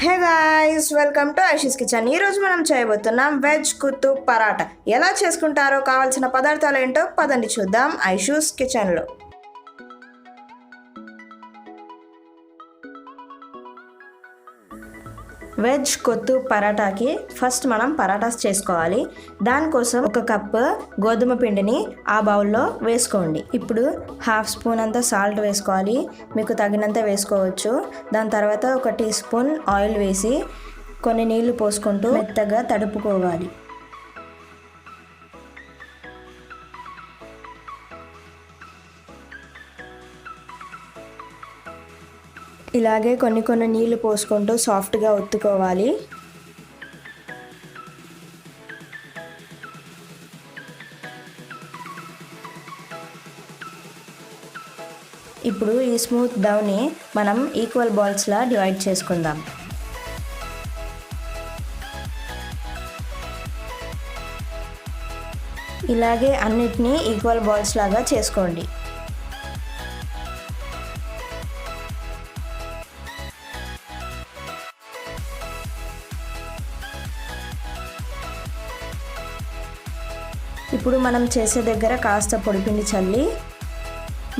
Hey guys, welcome to Aishu's kitchen. ఈరోజు మనం చేయబోతున్నాం వెజ్ కుత్తు పరాటా. ఎలా చేసుకుంటారో కావాల్సిన పదార్థాలు ఏంటో పదండి చూద్దాం ఐషూస్ కిచెన్లో. వెజ్ కొత్తు పరాటాకి ఫస్ట్ మనం పరాటాస్ చేసుకోవాలి. దానికోసం ఒక కప్పు గోధుమ పిండిని ఆ బౌల్లో వేసుకోండి. ఇప్పుడు హాఫ్ స్పూన్ అంతా సాల్ట్ వేసుకోవాలి, మీకు తగినంత వేసుకోవచ్చు. దాని తర్వాత ఒక టీ స్పూన్ ఆయిల్ వేసి కొన్ని నీళ్లు పోసుకుంటూ మెత్తగా తడుపుకోవాలి. ఇలాగే కొన్ని నీళ్లు పోసుకుంటూ సాఫ్ట్గా ఒత్తుకోవాలి. ఇప్పుడు ఈ స్మూత్ డౌని మనం ఈక్వల్ బాల్స్లా డివైడ్ చేసుకుందాం. ఇలాగే అన్నిటినీ ఈక్వల్ బాల్స్ లాగా చేసుకోండి. ఇప్పుడు మనం చేసే దగ్గర కాస్త పొడిపిండి చల్లి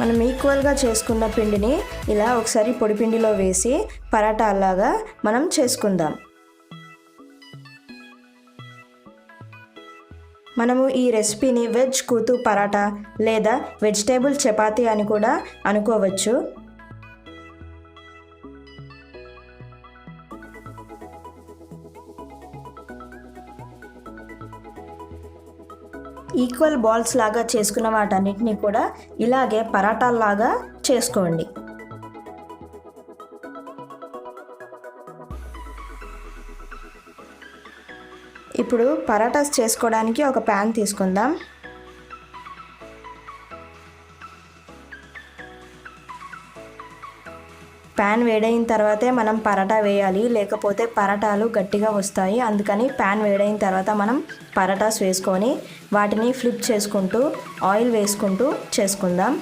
మనం ఈక్వల్గా చేసుకున్న పిండిని ఇలా ఒకసారి పొడిపిండిలో వేసి పరాటాలాగా మనం చేసుకుందాం. మనము ఈ రెసిపీని వెజ్ కూతు పరాటా లేదా వెజిటేబుల్ చపాతీ అని కూడా అనుకోవచ్చు. ఈక్వల్ బాల్స్ లాగా చేసుకున్న వాటన్నిటిని కూడా ఇలాగే పరాటాల్లాగా చేసుకోండి. ఇప్పుడు పరాటాస్ చేసుకోవడానికి ఒక ప్యాన్ తీసుకుందాం. ప్యాన్ వేడైన తర్వాతే మనం పరాటా వేయాలి, లేకపోతే పరాటాలు గట్టిగా వస్తాయి. అందుకని ప్యాన్ వేడైన తర్వాత మనం పరాటాస్ వేసుకొని వాటిని ఫ్లిప్ చేసుకుంటూ ఆయిల్ వేసుకుంటూ చేసుకుందాం.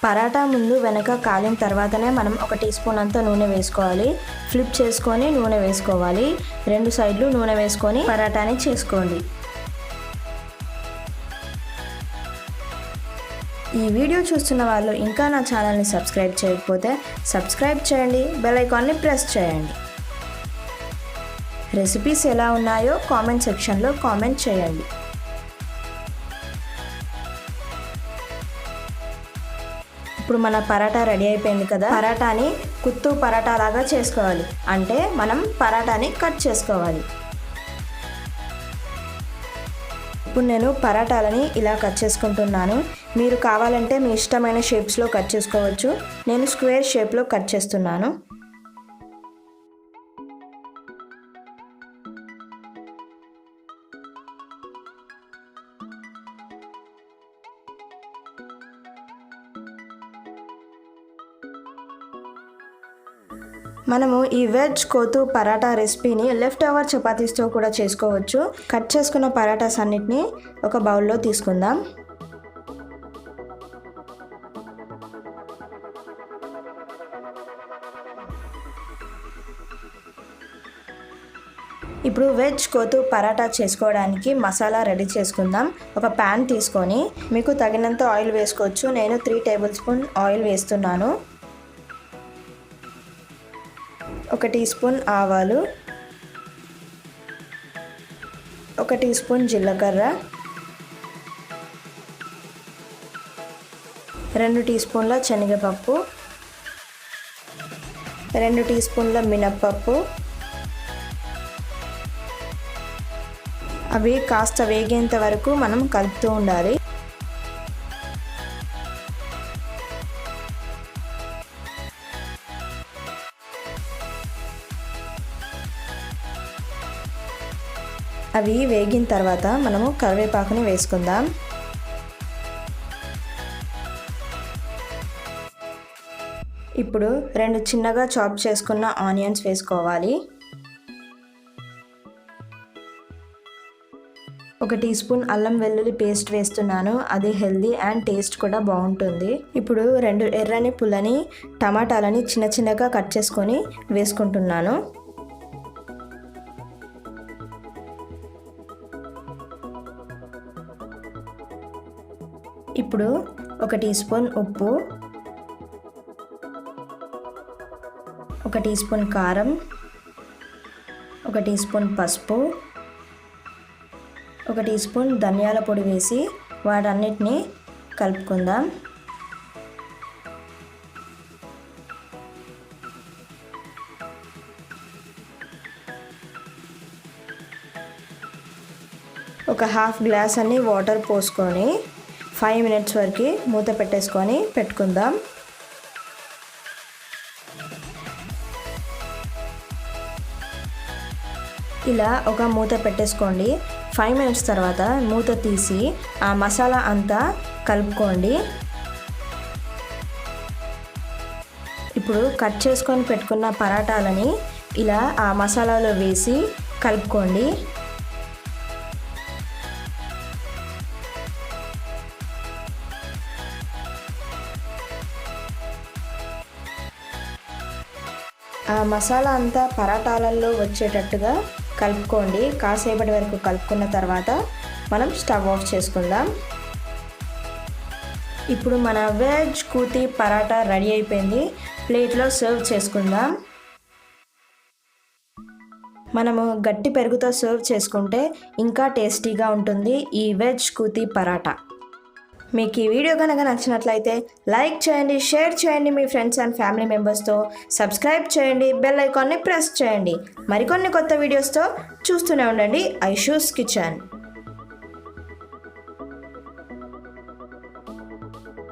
పరాటా ముందు వెనక కాలిన తర్వాతనే మనం ఒక టీ స్పూన్ అంతా నూనె వేసుకోవాలి. ఫ్లిప్ చేసుకొని నూనె వేసుకోవాలి. 2 సైడ్లు నూనె వేసుకొని పరాటాని చేసుకోండి. ఈ వీడియో చూస్తున్న వాళ్ళు ఇంకా నా ఛానల్ని సబ్స్క్రైబ్ చేయకపోతే సబ్స్క్రైబ్ చేయండి, బెల్ ఐకాన్ని ప్రెస్ చేయండి. రెసిపీస్ ఎలా ఉన్నాయో కామెంట్ సెక్షన్లో కామెంట్ చేయండి. ఇప్పుడు మన పరాటా రెడీ అయిపోయింది కదా. పరాటాని కుత్తు పరాటా లాగా చేసుకోవాలి, అంటే మనం పరాటాని కట్ చేసుకోవాలి. ఇప్పుడు నేను పరాటాలని ఇలా కట్ చేసుకుంటున్నాను. మీరు కావాలంటే మీ ఇష్టమైన షేప్స్లో కట్ చేసుకోవచ్చు. నేను స్క్వేర్ షేప్లో కట్ చేస్తున్నాను. మనము ఈ వెజ్ కోతు పరాటా రెసిపీని లెఫ్ట్ ఓవర్ చపాతీస్తో కూడా చేసుకోవచ్చు. కట్ చేసుకున్న పరాటాస్ అన్నిటిని ఒక బౌల్లో తీసుకుందాం. ఇప్పుడు వెజ్ కోతు పరాటా చేసుకోవడానికి మసాలా రెడీ చేసుకుందాం. ఒక ప్యాన్ తీసుకొని మీకు తగినంత ఆయిల్ వేసుకోవచ్చు. నేను 3 టేబుల్ స్పూన్ ఆయిల్ వేస్తున్నాను. 1 టీ స్పూన్ ఆవాలు, 1 టీ స్పూన్ జీలకర్ర, 2 టీ స్పూన్ల శనగపప్పు, 2 టీ స్పూన్ల మినప్పప్పు. అవి కాస్త వేగేంత వరకు మనం కలుపుతూ ఉండాలి. అవి వేగిన తర్వాత మనము కరివేపాకుని వేసుకుందాం. ఇప్పుడు 2 చిన్నగా చాప్ చేసుకున్న ఆనియన్స్ వేసుకోవాలి. 1 టీ స్పూన్ అల్లం వెల్లుల్లి పేస్ట్ వేస్తున్నాను. అది హెల్దీ అండ్ టేస్ట్ కూడా బాగుంటుంది. ఇప్పుడు 2 ఎర్రని పుల్లని టమాటాలని చిన్న చిన్నగా కట్ చేసుకొని వేసుకుంటున్నాను. ఇప్పుడు 1 టీ స్పూన్ ఉప్పు, 1 టీ స్పూన్ కారం, 1 టీ స్పూన్ పసుపు, 1 టీ స్పూన్ ధనియాల పొడి వేసి వాటన్నిటిని కలుపుకుందాం. ఒక హాఫ్ గ్లాస్ అన్ని వాటర్ పోసుకొని 5 మినిట్స్ వరకు మూత పెట్టేసుకొని పెట్టుకుందాం. ఇలా ఒక మూత పెట్టేసుకోండి. 5 మినిట్స్ తర్వాత మూత తీసి ఆ మసాలా అంతా కలుపుకోండి. ఇప్పుడు కట్ చేసుకొని పెట్టుకున్న పరాటాలని ఇలా ఆ మసాలాలో వేసి కలుపుకోండి. ఆ మసాలా అంతా పరాటాలలో వచ్చేటట్టుగా కలుపుకోండి. కాసేపటి వరకు కలుపుకున్న తర్వాత మనం స్టవ్ ఆఫ్ చేసుకుందాం. ఇప్పుడు మన వెజ్ కూతి పరాటా రెడీ అయిపోయింది. ప్లేట్లో సర్వ్ చేసుకుందాం. మనము గట్టి పెరుగుతో సర్వ్ చేసుకుంటే ఇంకా టేస్టీగా ఉంటుంది ఈ వెజ్ కూతి పరాటా. మీకు ఈ వీడియో కనుక నచ్చినట్లయితే లైక్ చేయండి, షేర్ చేయండి మీ ఫ్రెండ్స్ అండ్ ఫ్యామిలీ మెంబర్స్తో, సబ్స్క్రైబ్ చేయండి, బెల్ ఐకాన్ని ప్రెస్ చేయండి. మరికొన్ని కొత్త వీడియోస్తో చూస్తూనే ఉండండి ఐషూస్ కిచెన్.